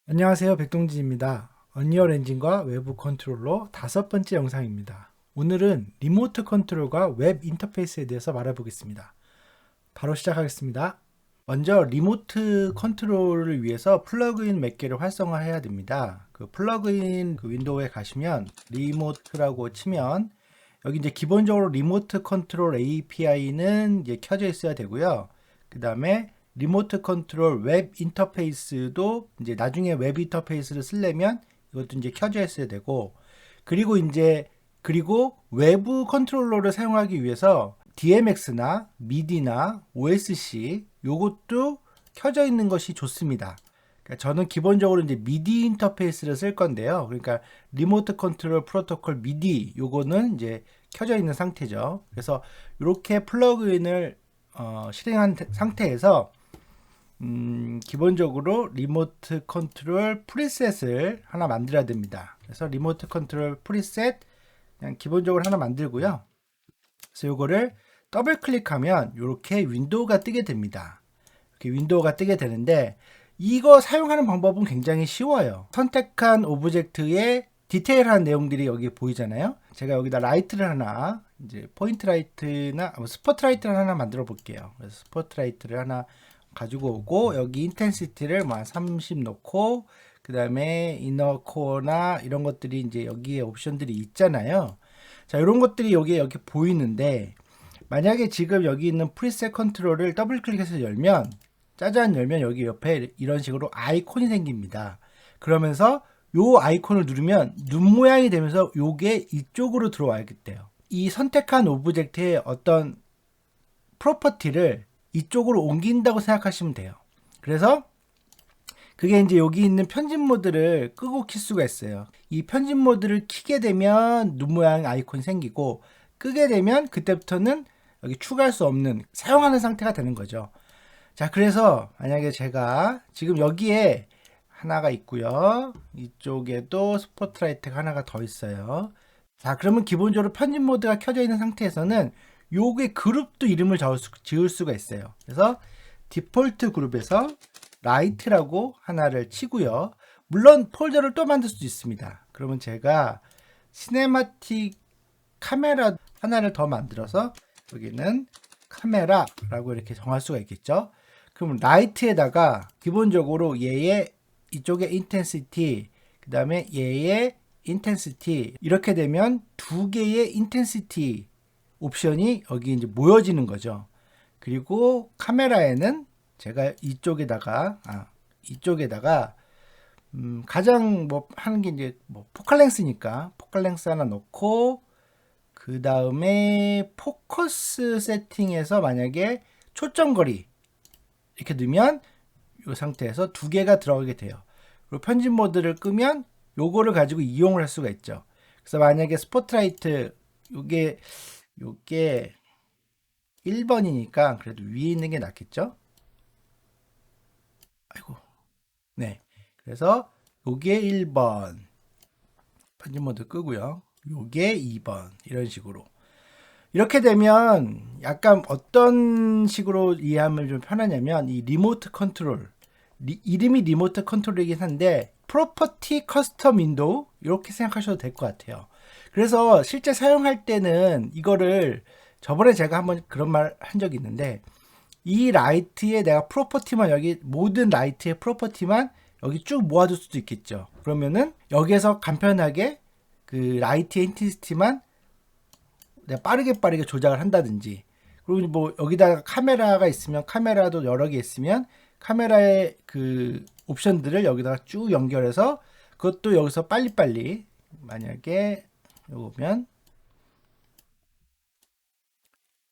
안녕하세요. 백동진입니다. 언리얼 엔진과 외부 컨트롤러 다섯 번째 영상입니다. 오늘은 리모트 컨트롤과 웹 인터페이스에 대해서 말해보겠습니다. 바로 시작하겠습니다. 먼저 리모트 컨트롤을 위해서 플러그인 몇 개를 활성화해야 됩니다. 그 플러그인 윈도우에 가시면 리모트라고 치면 여기 이제 기본적으로 리모트 컨트롤 API는 이제 켜져 있어야 되고요. 그 다음에 리모트 컨트롤 웹 인터페이스도 이제 나중에 웹 인터페이스를 쓰려면 이것도 이제 켜져 있어야 되고, 그리고 외부 컨트롤러를 사용하기 위해서 DMX나 MIDI나 OSC 요것도 켜져 있는 것이 좋습니다. 그러니까 저는 기본적으로 이제 MIDI 인터페이스를 쓸 건데요. 그러니까 리모트 컨트롤 프로토콜 MIDI 요거는 이제 켜져 있는 상태죠. 그래서 이렇게 플러그인을 실행한 상태에서 기본적으로 리모트 컨트롤 프리셋을 하나 만들어야 됩니다. 그래서 리모트 컨트롤 프리셋 그냥 기본적으로 하나 만들고요. 그래서 이거를 더블 클릭하면 이렇게 윈도우가 뜨게 됩니다. 이렇게 윈도우가 뜨게 되는데 이거 사용하는 방법은 굉장히 쉬워요. 선택한 오브젝트의 디테일한 내용들이 여기 보이잖아요. 제가 여기다 라이트를 하나, 이제 포인트 라이트나 스포트라이트를 하나 만들어 볼게요. 그래서 스포트라이트를 하나 가지고 오고 여기 인텐시티를 뭐 30 놓고 그 다음에 이너 코어나 이런 것들이 이제 여기에 옵션들이 있잖아요. 자, 이런 것들이 여기 보이는데 만약에 지금 여기 있는 프리셋 컨트롤을 더블 클릭해서 열면 짜잔 열면 여기 옆에 이런 식으로 아이콘이 생깁니다. 그러면서 요 아이콘을 누르면 눈 모양이 되면서 요게 이쪽으로 들어와야겠대요. 이 선택한 오브젝트의 어떤 프로퍼티를 이쪽으로 옮긴다고 생각하시면 돼요. 그래서 그게 이제 여기 있는 편집 모드를 끄고 킬 수가 있어요. 이 편집 모드를 키게 되면 눈 모양 아이콘이 생기고 끄게 되면 그때부터는 여기 추가할 수 없는 사용하는 상태가 되는 거죠. 자, 그래서 만약에 제가 지금 여기에 하나가 있고요. 이쪽에도 스포트라이트가 하나가 더 있어요. 자, 그러면 기본적으로 편집 모드가 켜져 있는 상태에서는 요게 그룹도 이름을 지을 수가 있어요. 그래서 디폴트 그룹에서 라이트라고 하나를 치고요. 물론 폴더를 또 만들 수도 있습니다. 그러면 제가 시네마틱 카메라 하나를 더 만들어서 여기는 카메라라고 이렇게 정할 수가 있겠죠. 그럼 라이트에다가 기본적으로 얘의 이쪽에 인텐시티, 그 다음에 얘의 인텐시티 이렇게 되면 두 개의 인텐시티 옵션이 여기 이제 모여지는 거죠. 그리고 카메라에는 제가 이쪽에다가 가장 뭐 하는 게 이제 뭐 포칼랭스니까 포칼랭스 하나 넣고 그 다음에 포커스 세팅에서 만약에 초점거리 이렇게 넣으면 이 상태에서 두 개가 들어가게 돼요. 그리고 편집 모드를 끄면 요거를 가지고 이용을 할 수가 있죠. 그래서 만약에 스포트라이트 요게 1번이니까 그래도 위에 있는 게 낫겠죠? 아이고. 네. 그래서 요게 1번. 편집 모드 끄고요. 요게 2번. 이런 식으로. 이렇게 되면 약간 어떤 식으로 이해하면 좀 편하냐면 이 리모트 컨트롤 이름이 리모트 컨트롤이긴 한데 프로퍼티 커스텀 윈도우 이렇게 생각하셔도 될 것 같아요. 그래서 실제 사용할 때는 이거를 저번에 제가 한번 그런 말 한 적이 있는데 이 라이트에 내가 프로퍼티만 여기 모든 라이트의 프로퍼티만 여기 쭉 모아둘 수도 있겠죠. 그러면은 여기에서 간편하게 그 라이트의 인텐시티만 내가 빠르게 조작을 한다든지 그리고 뭐 여기다가 카메라가 있으면 카메라도 여러 개 있으면 카메라의 그 옵션들을 여기다가 쭉 연결해서 그것도 여기서 빨리빨리 만약에 보면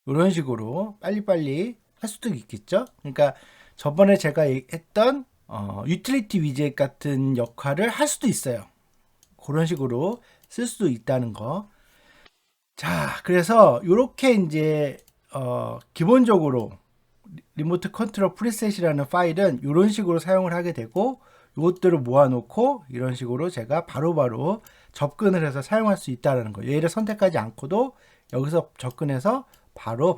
이런 식으로 빨리빨리 할 수도 있겠죠. 그러니까 저번에 제가 했던 유틸리티 위젯 같은 역할을 할 수도 있어요. 그런 식으로 쓸 수도 있다는 거. 자, 그래서 이렇게 이제 기본적으로 리모트 컨트롤 프리셋이라는 파일은 이런 식으로 사용을 하게 되고 이것들을 모아놓고 이런 식으로 제가 바로바로 접근을 해서 사용할 수 있다는 거예요. 얘를 선택하지 않고도 여기서 접근해서 바로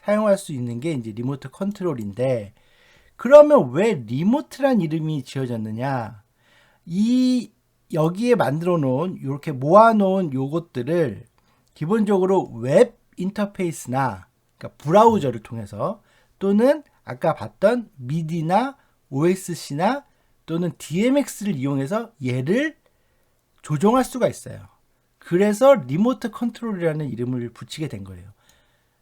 사용할 수 있는 게 이제 리모트 컨트롤인데 그러면 왜 리모트란 이름이 지어졌느냐? 여기에 만들어 놓은 이렇게 모아 놓은 요것들을 기본적으로 웹 인터페이스나 그러니까 브라우저를 통해서 또는 아까 봤던 미디나 OSC나 또는 DMX를 이용해서 얘를 조종할 수가 있어요. 그래서 리모트 컨트롤이라는 이름을 붙이게 된 거예요.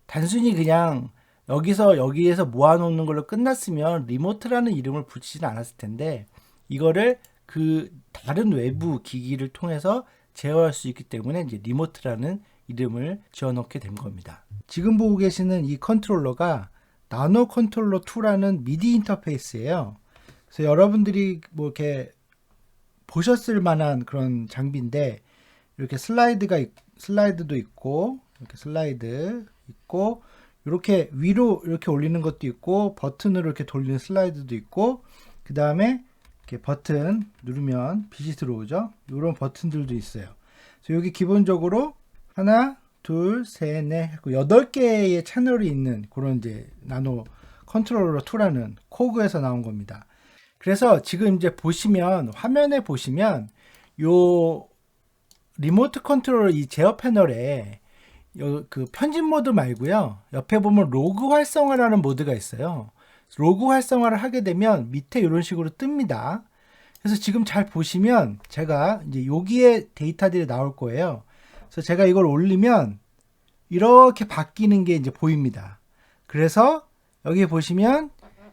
단순히 그냥 여기에서 모아놓는 걸로 끝났으면 리모트라는 이름을 붙이지는 않았을 텐데 이거를 그 다른 외부 기기를 통해서 제어할 수 있기 때문에 이제 리모트라는 이름을 지어넣게 된 겁니다. 지금 보고 계시는 이 컨트롤러가 나노 컨트롤러 2라는 미디 인터페이스예요. 그래서 여러분들이 뭐 이렇게 보셨을 만한 그런 장비인데 이렇게 슬라이드도 있고 이렇게 슬라이드 있고 이렇게 위로 이렇게 올리는 것도 있고 버튼으로 이렇게 돌리는 슬라이드도 있고 그 다음에 이렇게 버튼 누르면 빛이 들어오죠. 이런 버튼들도 있어요. 그래서 여기 기본적으로 하나, 둘, 셋, 넷, 8개의 채널이 있는 그런 이제 나노 컨트롤러 2라는 코그에서 나온 겁니다. 그래서 지금 이제 보시면 화면에 보시면 요 리모트 컨트롤러 이 제어 패널에 그 편집 모드 말고요. 옆에 보면 로그 활성화라는 모드가 있어요. 로그 활성화를 하게 되면 밑에 이런 식으로 뜹니다. 그래서 지금 잘 보시면 제가 이제 여기에 데이터들이 나올 거예요. 그래서 제가 이걸 올리면 이렇게 바뀌는 게 이제 보입니다. 그래서 여기 보시면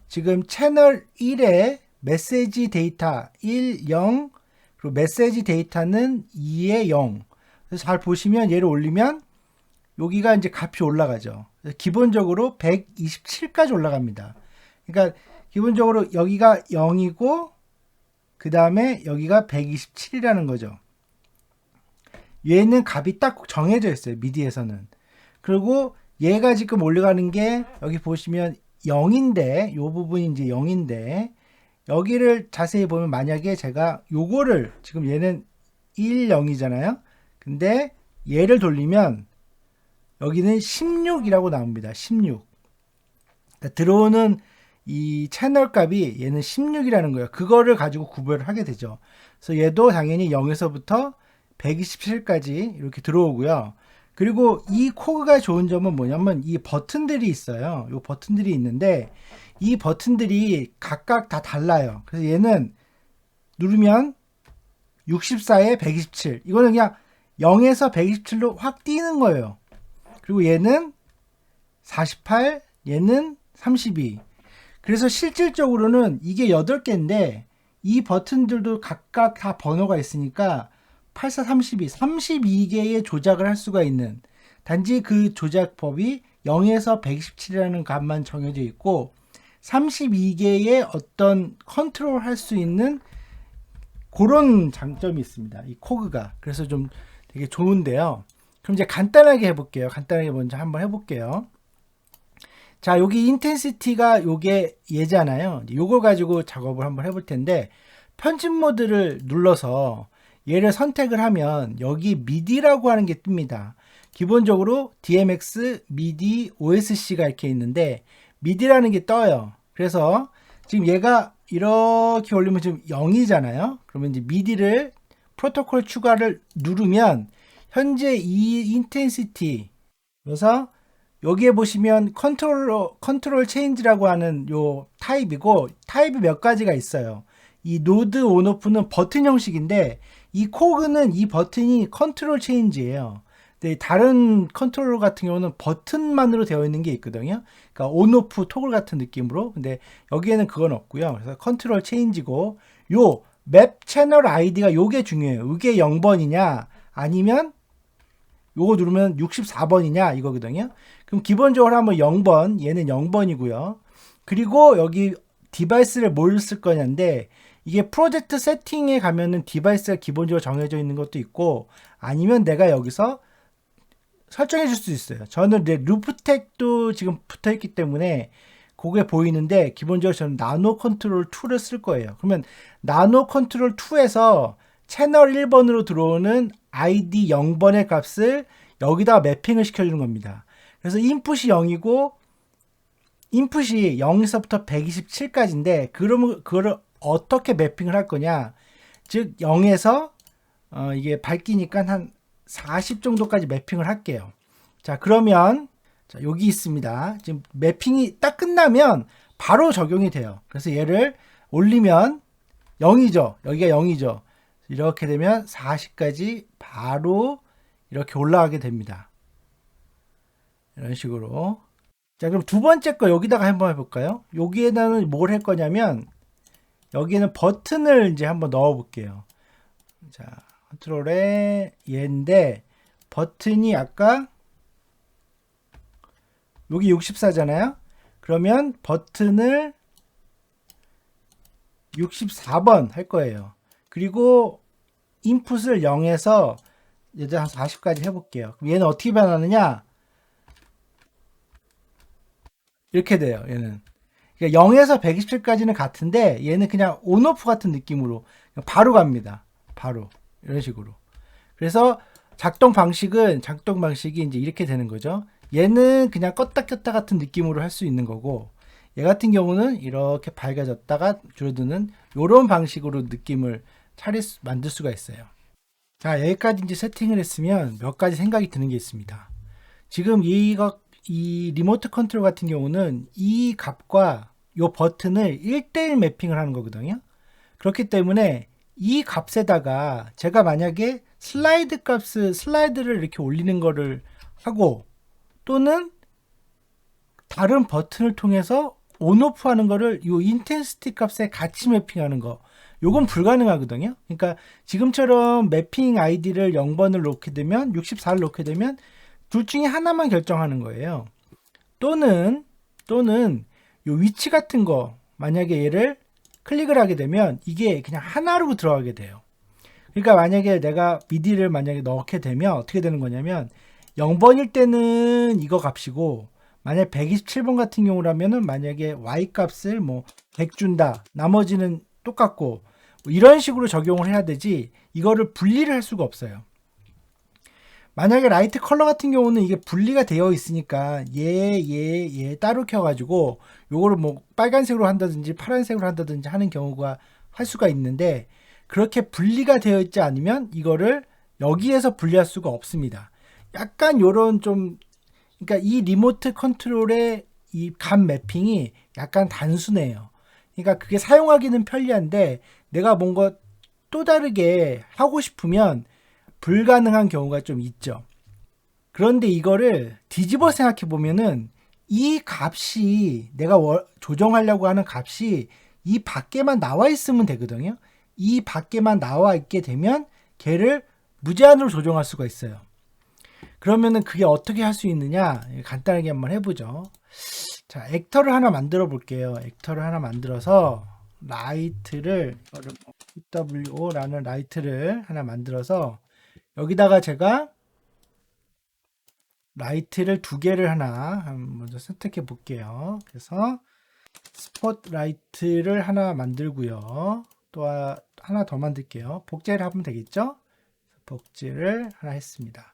지금 채널 1에 메시지 데이터 1, 0 그리고 메시지 데이터는 2에 0. 그래서 잘 보시면 얘를 올리면 여기가 이제 값이 올라가죠. 기본적으로 127까지 올라갑니다. 그러니까 기본적으로 여기가 0이고 그 다음에 여기가 127이라는 거죠. 얘는 값이 딱 정해져 있어요. 미디에서는. 그리고 얘가 지금 올라가는 게 여기 보시면 0인데 이 부분이 이제 0인데 여기를 자세히 보면 만약에 제가 요거를 지금 얘는 1, 0이잖아요. 근데 얘를 돌리면 여기는 16이라고 나옵니다. 16. 그러니까 들어오는 이 채널 값이 얘는 16이라는 거예요. 그거를 가지고 구별을 하게 되죠. 그래서 얘도 당연히 0에서부터 127까지 이렇게 들어오고요. 그리고 이 코그가 좋은 점은 뭐냐면 이 버튼들이 있어요. 이 버튼들이 있는데 이 버튼들이 각각 다 달라요. 그래서 얘는 누르면 64에 127. 이거는 그냥 0에서 127로 확 뛰는 거예요. 그리고 얘는 48, 얘는 32. 그래서 실질적으로는 이게 8개인데 이 버튼들도 각각 다 번호가 있으니까 84, 32, 32개의 조작을 할 수가 있는 단지 그 조작법이 0에서 127이라는 값만 정해져 있고 32개의 어떤 컨트롤 할 수 있는 그런 장점이 있습니다. 이 코그가. 그래서 좀 되게 좋은데요. 그럼 이제 간단하게 해볼게요. 간단하게 먼저 한번 해볼게요. 자, 여기 인텐시티가 요게 얘잖아요. 요걸 가지고 작업을 한번 해볼 텐데 편집 모드를 눌러서 얘를 선택을 하면 여기 미디라고 하는 게 뜹니다. 기본적으로 DMX, 미디, OSC가 이렇게 있는데 미디라는 게 떠요. 그래서 지금 얘가 이렇게 올리면 지금 0이잖아요. 그러면 이제 미디를 프로토콜 추가를 누르면 현재 이 인텐시티 그래서 여기에 보시면 컨트롤 체인지라고 하는 요 타입이고 타입이 몇 가지가 있어요. 이 노드 온오프는 버튼 형식인데 이 코그는 이 버튼이 컨트롤 체인지예요. 근데 다른 컨트롤러 같은 경우는 버튼만으로 되어 있는 게 있거든요. 그러니까 온오프 토글 같은 느낌으로. 근데 여기에는 그건 없고요. 그래서 컨트롤 체인지고 요 맵 채널 아이디가 요게 중요해요. 이게 0번이냐 아니면 요거 누르면 64번이냐 이거거든요. 그럼 기본적으로 한번 0번, 얘는 0번이고요. 그리고 여기 디바이스를 뭘 쓸 거냐인데 이게 프로젝트 세팅에 가면은 디바이스가 기본적으로 정해져 있는 것도 있고 아니면 내가 여기서 설정해 줄 수 있어요. 저는 루프텍도 지금 붙어 있기 때문에 그게 보이는데 기본적으로 저는 나노 컨트롤 2를 쓸 거예요. 그러면 나노 컨트롤 2에서 채널 1번으로 들어오는 ID 0번의 값을 여기다가 매핑을 시켜주는 겁니다. 그래서 인풋이 0이고 인풋이 0에서부터 127까지인데 그러면 그거를 어떻게 매핑을 할 거냐? 즉 0에서 이게 밝기니까 한 40 정도까지 매핑을 할게요. 자, 그러면 자, 여기 있습니다. 지금 매핑이 딱 끝나면 바로 적용이 돼요. 그래서 얘를 올리면 0이죠. 여기가 0이죠. 이렇게 되면 40까지 바로 이렇게 올라가게 됩니다. 이런 식으로. 자, 그럼 두 번째 거 여기다가 한번 해볼까요? 여기에다는 뭘 할 거냐면 여기에는 버튼을 이제 한번 넣어 볼게요. 자, 컨트롤에 얘인데 버튼이 아까 여기 64잖아요. 그러면 버튼을 64번 할 거예요. 그리고 인풋을 0에서 이제 한 40까지 해볼게요. 그럼 얘는 어떻게 변하느냐? 이렇게 돼요. 얘는 그러니까 0에서 127까지는 같은데 얘는 그냥 온오프 같은 느낌으로 바로 갑니다. 바로 이런 식으로. 그래서 작동 방식이 이제 이렇게 되는 거죠. 얘는 그냥 껐다 켰다 같은 느낌으로 할 수 있는 거고, 얘 같은 경우는 이렇게 밝아졌다가 줄어드는 이런 방식으로 느낌을 만들 수가 있어요. 자, 여기까지 이제 세팅을 했으면 몇 가지 생각이 드는 게 있습니다. 지금 이 리모트 컨트롤 같은 경우는 이 값과 이 버튼을 1대1 매핑을 하는 거거든요. 그렇기 때문에 이 값에다가 제가 만약에 슬라이드를 이렇게 올리는 거를 하고, 또는 다른 버튼을 통해서 온오프 하는 거를 이 인텐시티 값에 같이 매핑하는 거, 요건 불가능하거든요. 그러니까 지금처럼 매핑 아이디를 0번을 놓게 되면, 64를 놓게 되면 둘 중에 하나만 결정하는 거예요. 또는 요 위치 같은 거, 만약에 얘를 클릭을 하게 되면 이게 그냥 하나로 들어가게 돼요. 그러니까 만약에 내가 미디를 만약에 넣게 되면 어떻게 되는 거냐면 0번일 때는 이거 값이고, 만약 127번 같은 경우라면은 만약에 y 값을 뭐 100 준다, 나머지는 똑같고, 뭐 이런 식으로 적용을 해야 되지, 이거를 분리를 할 수가 없어요. 만약에 라이트 컬러 같은 경우는 이게 분리가 되어 있으니까 얘 따로 켜가지고 요거를 뭐 빨간색으로 한다든지 파란색으로 한다든지 하는 경우가 할 수가 있는데, 그렇게 분리가 되어 있지 않으면 이거를 여기에서 분리할 수가 없습니다. 약간 요런 좀, 그러니까 이 리모트 컨트롤의 이 값 매핑이 약간 단순해요. 그러니까 그게 사용하기는 편리한데 내가 뭔가 또 다르게 하고 싶으면 불가능한 경우가 좀 있죠. 그런데 이거를 뒤집어 생각해 보면은 이 값이 내가 조정하려고 하는 값이 이 밖에만 나와 있으면 되거든요. 이 밖에만 나와 있게 되면 걔를 무제한으로 조정할 수가 있어요. 그러면은 그게 어떻게 할 수 있느냐, 간단하게 한번 해보죠. 자, 액터를 하나 만들어 볼게요. 액터를 하나 만들어서 라이트를 PWO라는 라이트를 하나 만들어서 여기다가 제가 라이트를 두 개를 하나 먼저 선택해 볼게요. 그래서 스포트라이트를 하나 만들고요. 또 하나 더 만들게요. 복제를 하면 되겠죠? 복제를 하나 했습니다.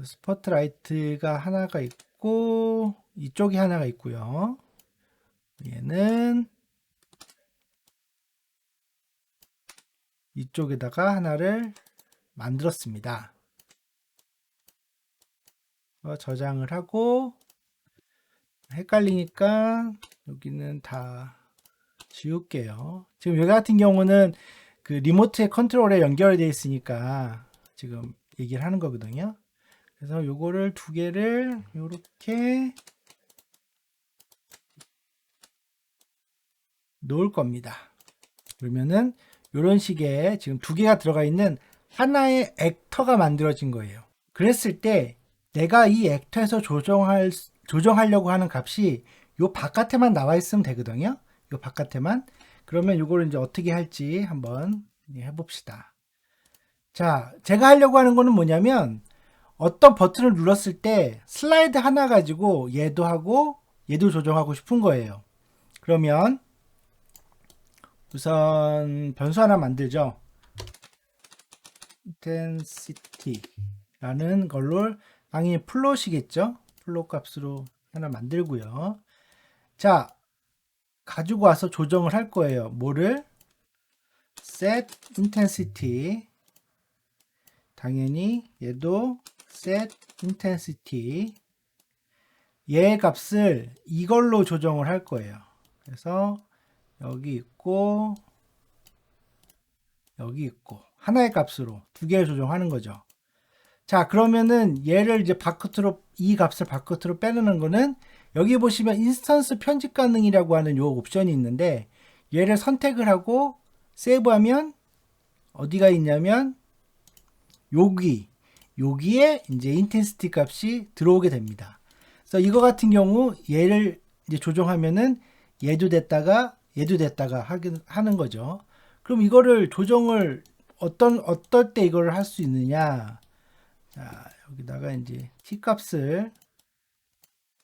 스포트라이트가 하나가 있고 이쪽에 하나가 있고요. 얘는 이쪽에다가 하나를 만들었습니다. 저장을 하고, 헷갈리니까 여기는 다 지울게요. 지금 여기 같은 경우는 그 리모트의 컨트롤에 연결되어 있으니까 지금 얘기를 하는 거거든요. 그래서 요거를 두 개를 요렇게 놓을 겁니다. 그러면은 요런 식의 지금 두 개가 들어가 있는 하나의 액터가 만들어진 거예요. 그랬을 때 내가 이 액터에서 조정하려고 하는 값이 요 바깥에만 나와 있으면 되거든요. 요 바깥에만. 그러면 요거를 이제 어떻게 할지 한번 해봅시다. 자, 제가 하려고 하는 거는 뭐냐면, 어떤 버튼을 눌렀을 때 슬라이드 하나 가지고 얘도 하고 얘도 조정하고 싶은 거예요. 그러면 우선 변수 하나 만들죠. intensity라는 걸로, 당연히 플롯이겠죠. 플롯 값으로 하나 만들고요. 자, 가지고 와서 조정을 할 거예요. 뭐를? set intensity. 당연히 얘도 set intensity. 얘 값을 이걸로 조정을 할 거예요. 그래서 여기 있고 여기 있고 하나의 값으로 두 개를 조정하는 거죠. 자, 그러면은 얘를 이제 바깥으로, 이 값을 바깥으로 빼내는 거는 여기 보시면 인스턴스 편집 가능이라고 하는 요 옵션이 있는데 얘를 선택을 하고 세이브하면 어디가 있냐면 여기에 이제 인텐시티 값이 들어오게 됩니다. 그래서 이거 같은 경우 얘를 이제 조정하면은 얘도 됐다가 하는 거죠. 그럼 이거를 조정을 어떨 때 이거를 할 수 있느냐? 자, 여기다가 이제 t 값을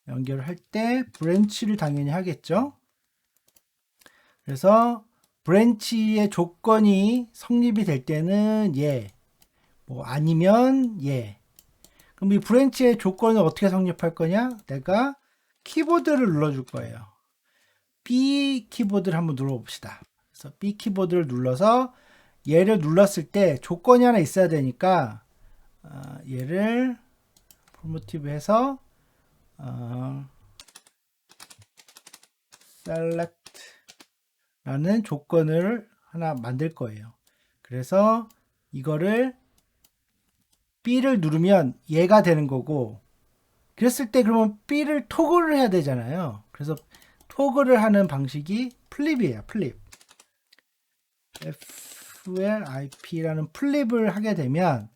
연결할 때 브랜치를 당연히 하겠죠. 그래서 브랜치의 조건이 성립이 될 때는 얘, 뭐 아니면 얘. 그럼 이 브랜치의 조건을 어떻게 성립할 거냐? 내가 키보드를 눌러줄 거예요. B 키보드를 한번 눌러봅시다. 그래서 B 키보드를 눌러서 얘를 눌렀을 때 조건이 하나 있어야 되니까 얘를 포머티브 해서 select 라는 조건을 하나 만들 거예요. 그래서 이거를 B를 누르면 얘가 되는 거고, 그랬을 때 그러면 B를 토글을 해야 되잖아요. 그래서 토글을 하는 방식이 플립이에요. 플립. flip라는 플립을 하게 되면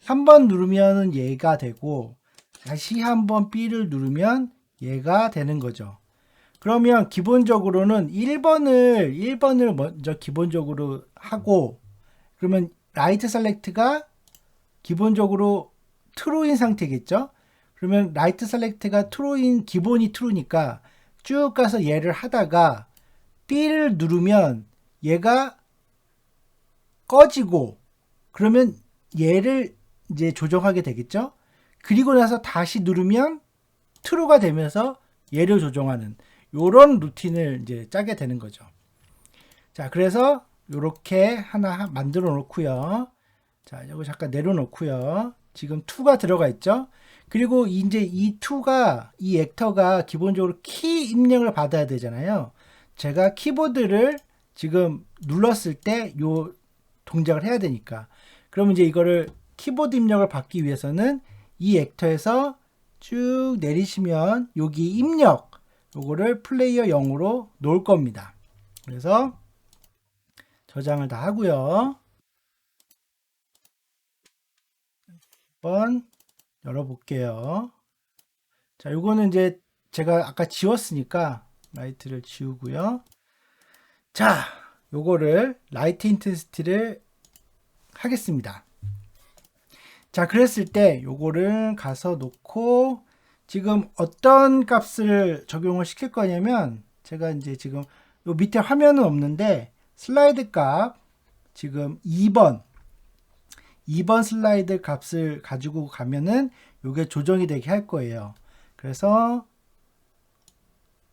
한 번 누르면 얘가 되고 다시 한번 B를 누르면 얘가 되는 거죠. 그러면 기본적으로는 1번을 먼저 기본적으로 하고, 그러면 라이트 셀렉트가 기본적으로 true인 상태겠죠. 그러면 라이트 셀렉트가 true인, 기본이 true니까 쭉 가서 얘를 하다가 B를 누르면 얘가 꺼지고, 그러면 얘를 이제 조정하게 되겠죠. 그리고 나서 다시 누르면 true가 되면서 얘를 조정하는 요런 루틴을 이제 짜게 되는 거죠. 자, 그래서 요렇게 하나 만들어 놓고요. 자, 이거 잠깐 내려놓고요. 지금 2가 들어가 있죠. 그리고 이제 이 2가, 이 액터가 기본적으로 키 입력을 받아야 되잖아요. 제가 키보드를 지금 눌렀을 때 요 동작을 해야 되니까. 그럼 이제 이거를 키보드 입력을 받기 위해서는 이 액터에서 쭉 내리시면 여기 입력, 요거를 플레이어 0으로 놓을 겁니다. 그래서 저장을 다 하고요. 한번 열어볼게요. 자, 요거는 이제 제가 아까 지웠으니까 라이트를 지우고요. 자, 요거를 라이트 인텐시티를 하겠습니다. 자, 그랬을 때 요거를 가서 놓고 지금 어떤 값을 적용을 시킬 거냐면, 제가 이제 지금 요 밑에 화면은 없는데 슬라이드 값 지금 2번 슬라이드 값을 가지고 가면은 요게 조정이 되게 할 거예요. 그래서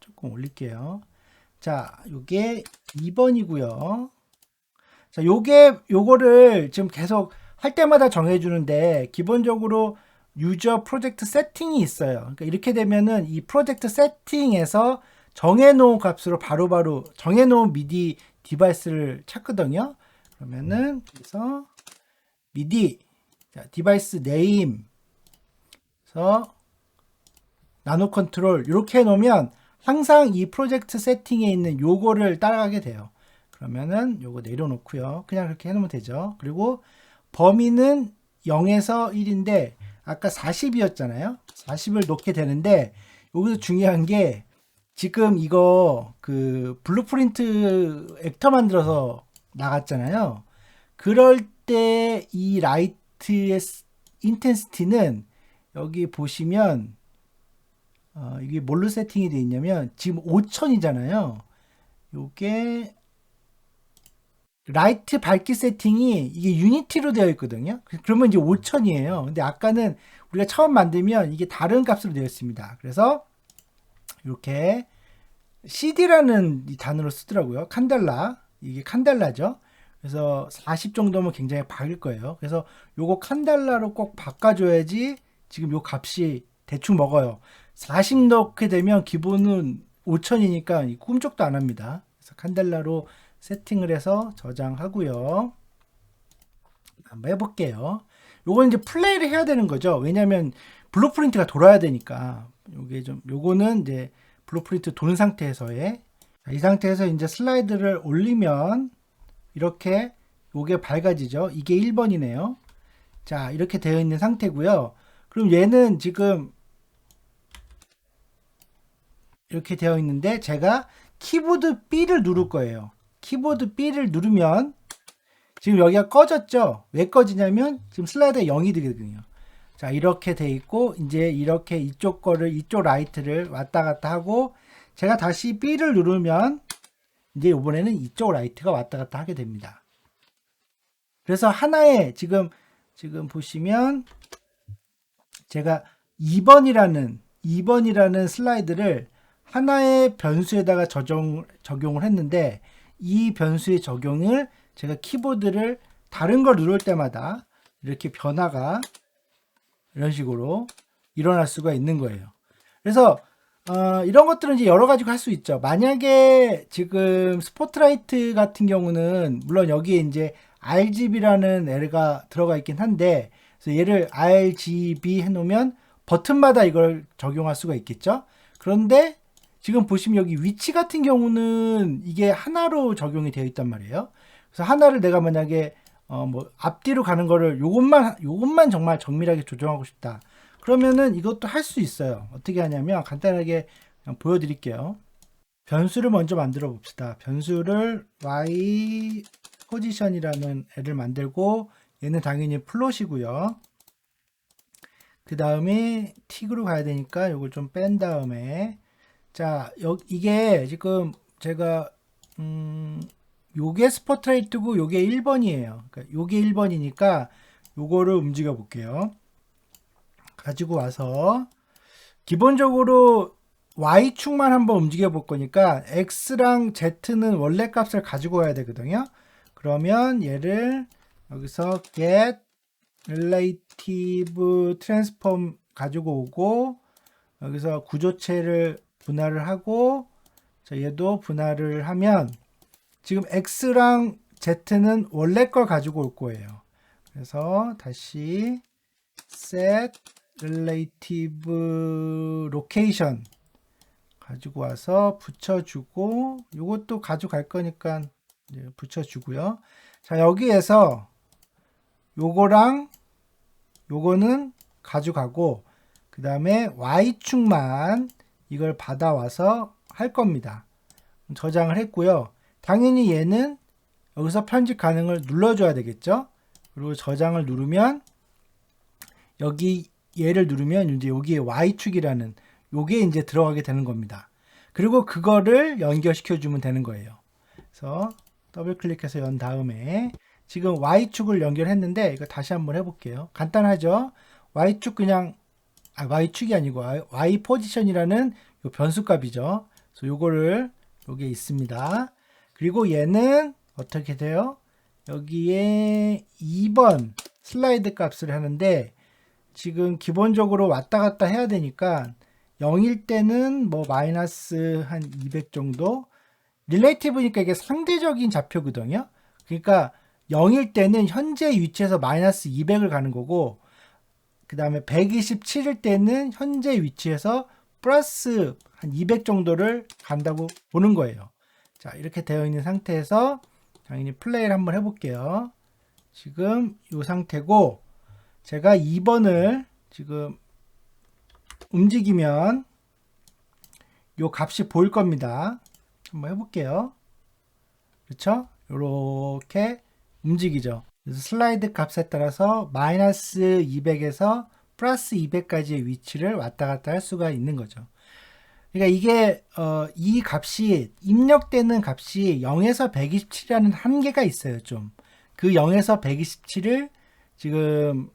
조금 올릴게요. 자, 요게 2번이고요. 자, 요거를 지금 계속 할 때마다 정해주는데, 기본적으로 유저 프로젝트 세팅이 있어요. 그러니까 이렇게 되면은 이 프로젝트 세팅에서 정해놓은 값으로 바로바로 정해놓은 미디 디바이스를 찾거든요. 그러면은 그래서 미디, 자, 디바이스 네임, 그래서 나노 컨트롤 이렇게 해놓으면 항상 이 프로젝트 세팅에 있는 요거를 따라가게 돼요. 그러면은 요거 내려놓고요. 그냥 그렇게 해놓으면 되죠. 그리고 범위는 0에서 1인데 아까 40이었잖아요. 40을 놓게 되는데, 여기서 중요한 게 지금 이거 그 블루프린트 액터 만들어서 나갔잖아요. 그럴 때 이 라이트의 인텐시티는 여기 보시면 이게 뭘로 세팅이 되어 있냐면 지금 5000이잖아요. 요게 라이트 밝기 세팅이 이게 유니티로 되어 있거든요. 그러면 이제 5000이에요. 근데 아까는 우리가 처음 만들면 이게 다른 값으로 되어 있습니다. 그래서 이렇게 CD라는 이 단어를 쓰더라고요. 칸델라. 이게 칸델라죠. 그래서 40 정도면 굉장히 박일 거예요. 그래서 요거 칸달러로 꼭 바꿔줘야지 지금 요 값이 대충 먹어요. 40 넣게 되면 기본은 5000이니까 꿈쩍도 안 합니다. 그래서 칸달러로 세팅을 해서 저장하고요. 한번 해볼게요. 요건 이제 플레이를 해야 되는 거죠. 왜냐면 블루프린트가 돌아야 되니까. 요거는 이제 블루프린트 도는 상태에서의, 이 상태에서 이제 슬라이드를 올리면 이렇게 요게 밝아지죠. 이게 1번이네요. 자, 이렇게 되어 있는 상태고요. 그럼 얘는 지금 이렇게 되어 있는데 제가 키보드 B를 누를 거예요. 키보드 B를 누르면 지금 여기가 꺼졌죠. 왜 꺼지냐면 지금 슬라이드가 0이 되거든요. 자, 이렇게 돼 있고 이제 이렇게 이쪽 라이트를 왔다 갔다 하고 제가 다시 B를 누르면 이제 이번에는 이쪽 라이트가 왔다 갔다 하게 됩니다. 그래서 하나의 지금 보시면 제가 2번이라는 슬라이드를 하나의 변수에다가 적용을 했는데 이 변수의 적용을 제가 키보드를 다른 걸 누를 때마다 이렇게 변화가 이런 식으로 일어날 수가 있는 거예요. 그래서 이런 것들은 이제 여러 가지로 할 수 있죠. 만약에 지금 스포트라이트 같은 경우는 물론 여기에 이제 RGB라는 L가 들어가 있긴 한데 그래서 얘를 RGB 해놓으면 버튼마다 이걸 적용할 수가 있겠죠. 그런데 지금 보시면 여기 위치 같은 경우는 이게 하나로 적용이 되어 있단 말이에요. 그래서 하나를 내가 만약에 뭐 앞뒤로 가는 거를 요것만 정말 정밀하게 조정하고 싶다. 그러면은 이것도 할 수 있어요. 어떻게 하냐면 간단하게 그냥 보여드릴게요. 변수를 먼저 만들어 봅시다. 변수를 Y 포지션이라는 애를 만들고 얘는 당연히 플롯이고요. 그 다음에 틱으로 가야 되니까 이걸 좀 뺀 다음에 자, 이게 지금 제가 요게 스포트라이트고 요게 1번이에요. 그러니까 요게 1번이니까 요거를 움직여 볼게요. 가지고 와서 기본적으로 Y축만 한번 움직여 볼 거니까 X랑 Z는 원래 값을 가지고 와야 되거든요. 그러면 얘를 여기서 get relative transform 가지고 오고 여기서 구조체를 분할을 하고 자, 얘도 분할을 하면 지금 X랑 Z는 원래 걸 가지고 올 거예요. 그래서 다시 set relative location 가지고 와서 붙여주고 이것도 가져갈 거니까 이제 붙여주고요. 자, 여기에서 요거랑 요거는 가져가고 그 다음에 Y축만 이걸 받아와서 할 겁니다. 저장을 했고요. 당연히 얘는 여기서 편집 가능을 눌러줘야 되겠죠. 그리고 저장을 누르면 여기 얘를 누르면 이제 여기에 Y축이라는 요게 이제 들어가게 되는 겁니다. 그리고 그거를 연결시켜 주면 되는 거예요. 그래서 더블 클릭해서 연 다음에 지금 Y축을 연결했는데 이거 다시 한번 해볼게요. 간단하죠? Y축 그냥 Y축이 아니고 Y 포지션이라는 요 변수값이죠. 그래서 요거를 여기에 있습니다. 그리고 얘는 어떻게 돼요? 여기에 2번 슬라이드 값을 하는데 지금 기본적으로 왔다 갔다 해야 되니까 0일 때는 뭐 마이너스 한 200 정도 릴레이티브니까 이게 상대적인 좌표거든요. 그러니까 0일 때는 현재 위치에서 마이너스 200을 가는 거고 그 다음에 127일 때는 현재 위치에서 플러스 한 200 정도를 간다고 보는 거예요. 자, 이렇게 되어 있는 상태에서 당연히 플레이를 한번 해볼게요. 지금 이 상태고 제가 2번을 지금 움직이면 요 값이 보일 겁니다. 한번 해볼게요. 그렇죠? 이렇게 움직이죠. 그래서 슬라이드 값에 따라서 마이너스 200에서 플러스 200까지의 위치를 왔다 갔다 할 수가 있는 거죠. 그러니까 이게 이 값이 입력되는 값이 0에서 127이라는 한계가 있어요. 좀 그 0에서 127을 지금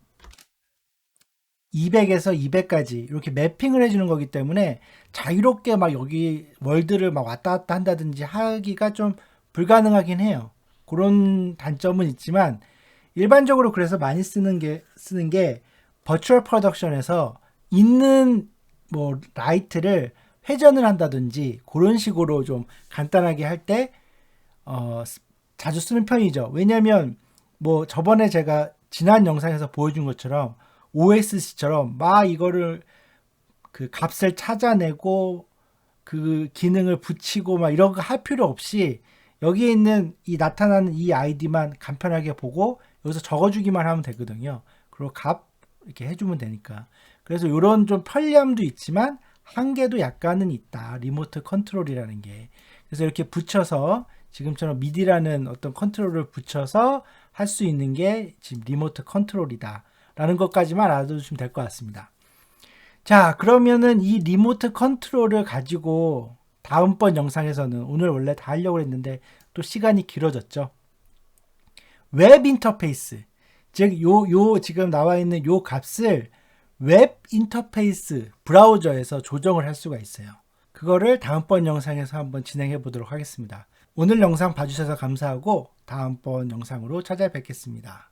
200에서 200까지 이렇게 매핑을 해주는 거기 때문에 자유롭게 막 여기 월드를 막 왔다 갔다 한다든지 하기가 좀 불가능하긴 해요. 그런 단점은 있지만 일반적으로 그래서 많이 쓰는 게 버추얼 프로덕션에서 있는 뭐 라이트를 회전을 한다든지 그런 식으로 좀 간단하게 할 때 자주 쓰는 편이죠. 왜냐면 뭐 저번에 제가 지난 영상에서 보여준 것처럼 OSC처럼 막 이거를 그 값을 찾아내고 그 기능을 붙이고 막 이런 거 할 필요 없이 여기에 있는 이 나타나는 이 아이디만 간편하게 보고 여기서 적어주기만 하면 되거든요. 그리고 값 이렇게 해주면 되니까. 그래서 이런 좀 편리함도 있지만 한계도 약간은 있다. 리모트 컨트롤이라는 게. 그래서 이렇게 붙여서 지금처럼 미디라는 어떤 컨트롤을 붙여서 할 수 있는 게 지금 리모트 컨트롤이다. 라는 것까지만 알아두시면 될 것 같습니다. 자, 그러면은 이 리모트 컨트롤을 가지고 다음번 영상에서는 오늘 원래 다 하려고 했는데 또 시간이 길어졌죠. 웹 인터페이스, 즉 요 지금 나와 있는 요 값을 웹 인터페이스 브라우저에서 조정을 할 수가 있어요. 그거를 다음번 영상에서 한번 진행해 보도록 하겠습니다. 오늘 영상 봐주셔서 감사하고 다음번 영상으로 찾아뵙겠습니다.